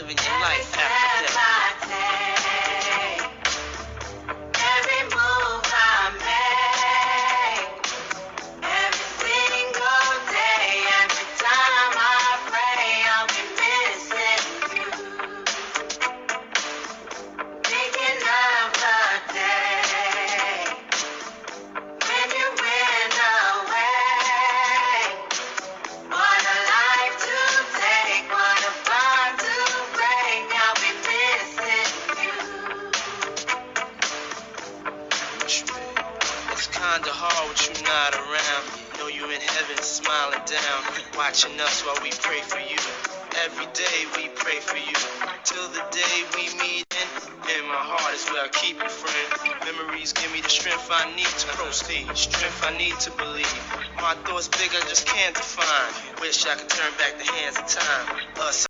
living your life after that. Every move I make, every single day, every time I pray, I'll be missing you. Thinking of the day when you went away. What a life to take, what a bond to break. I'll be missing you. It's kinda hard with you not around. Know you in heaven smiling down, watching us while we pray for you. Every day we pray for you, till the day we meet. In my heart is where I keep you, friend. Memories give me the strength I need to proceed, strength I need to believe. My thoughts big, I just can't define. Wish I could turn back the hands of time. Us